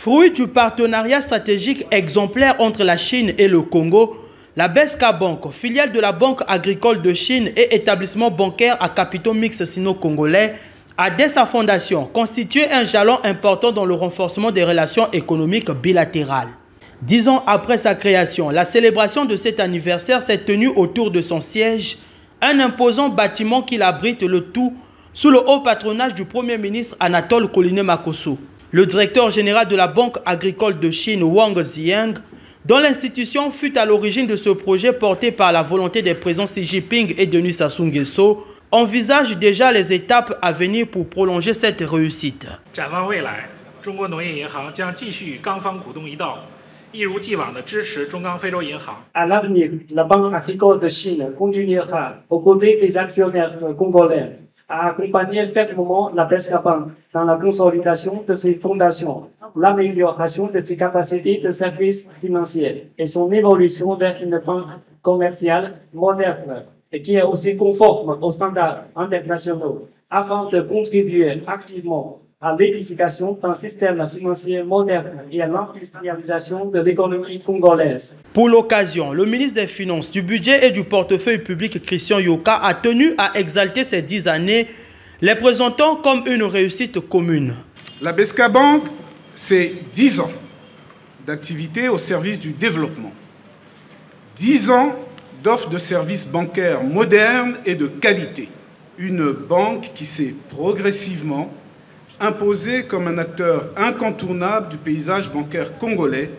Fruit du partenariat stratégique exemplaire entre la Chine et le Congo, la BESCA Bank, filiale de la Banque agricole de Chine et établissement bancaire à capitaux mixtes sino-congolais, a dès sa fondation constitué un jalon important dans le renforcement des relations économiques bilatérales. 10 ans après sa création, la célébration de cet anniversaire s'est tenue autour de son siège, un imposant bâtiment qui abrite le tout sous le haut patronage du Premier ministre Anatole Koliné-Makosso. Le directeur général de la Banque agricole de Chine, Wang Ziyang, dont l'institution fut à l'origine de ce projet porté par la volonté des présidents Xi Jinping et Denis Sassou Nguesso, envisage déjà les étapes à venir pour prolonger cette réussite. À l'avenir, la Banque agricole de Chine continuera, aux côtés des actionnaires congolais, à accompagner fermement la BESCA Bank dans la consolidation de ses fondations, l'amélioration de ses capacités de services financiers et son évolution vers une banque commerciale moderne et qui est aussi conforme aux standards internationaux, afin de contribuer activement à l'édification d'un système financier moderne et à l'industrialisation de l'économie congolaise. Pour l'occasion, le ministre des Finances, du Budget et du Portefeuille public, Christian Yoka, a tenu à exalter ces 10 années, les présentant comme une réussite commune. La BESCA Bank, c'est 10 ans d'activité au service du développement. 10 ans d'offre de services bancaires modernes et de qualité. Une banque qui s'est progressivement imposé comme un acteur incontournable du paysage bancaire congolais,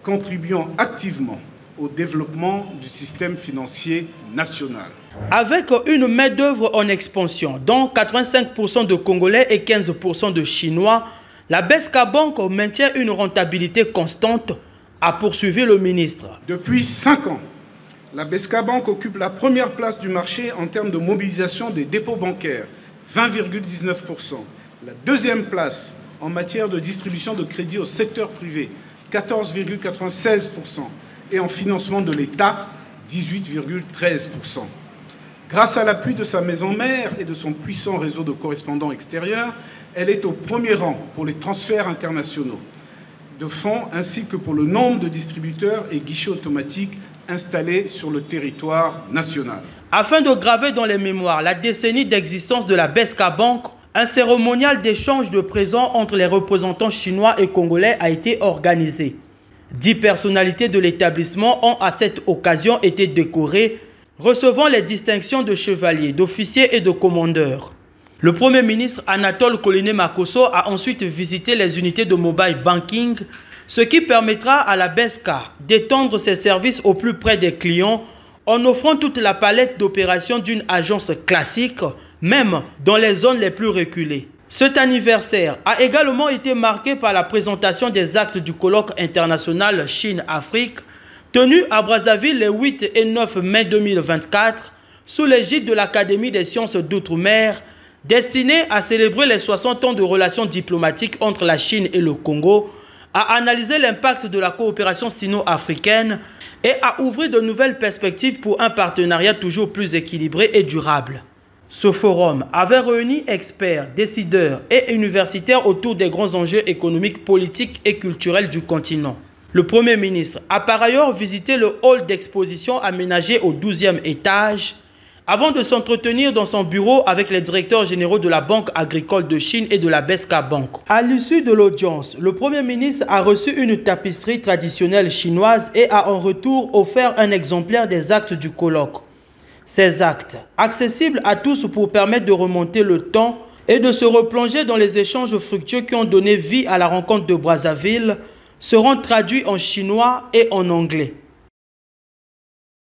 contribuant activement au développement du système financier national. Avec une main-d'œuvre en expansion, dont 85% de Congolais et 15% de Chinois, la BESCA Bank maintient une rentabilité constante, a poursuivi le ministre. Depuis 5 ans, la BESCA Bank occupe la première place du marché en termes de mobilisation des dépôts bancaires, 20,19%. La deuxième place en matière de distribution de crédit au secteur privé, 14,96%, et en financement de l'État, 18,13%. Grâce à l'appui de sa maison mère et de son puissant réseau de correspondants extérieurs, elle est au premier rang pour les transferts internationaux de fonds ainsi que pour le nombre de distributeurs et guichets automatiques installés sur le territoire national. Afin de graver dans les mémoires la décennie d'existence de la BESCA Bank, un cérémonial d'échange de présents entre les représentants chinois et congolais a été organisé. 10 personnalités de l'établissement ont à cette occasion été décorées, recevant les distinctions de chevaliers, d'officiers et de commandeurs. Le Premier ministre Anatole Koliné-Makosso a ensuite visité les unités de mobile banking, ce qui permettra à la BESCA d'étendre ses services au plus près des clients en offrant toute la palette d'opérations d'une agence classique, même dans les zones les plus reculées. Cet anniversaire a également été marqué par la présentation des actes du colloque international Chine-Afrique, tenu à Brazzaville les 8 et 9 mai 2024, sous l'égide de l'Académie des sciences d'outre-mer, destiné à célébrer les 60 ans de relations diplomatiques entre la Chine et le Congo, à analyser l'impact de la coopération sino-africaine et à ouvrir de nouvelles perspectives pour un partenariat toujours plus équilibré et durable. Ce forum avait réuni experts, décideurs et universitaires autour des grands enjeux économiques, politiques et culturels du continent. Le Premier ministre a par ailleurs visité le hall d'exposition aménagé au 12e étage avant de s'entretenir dans son bureau avec les directeurs généraux de la Banque agricole de Chine et de la BESCA Bank. À l'issue de l'audience, le Premier ministre a reçu une tapisserie traditionnelle chinoise et a en retour offert un exemplaire des actes du colloque. Ces actes, accessibles à tous pour permettre de remonter le temps et de se replonger dans les échanges fructueux qui ont donné vie à la rencontre de Brazzaville, seront traduits en chinois et en anglais.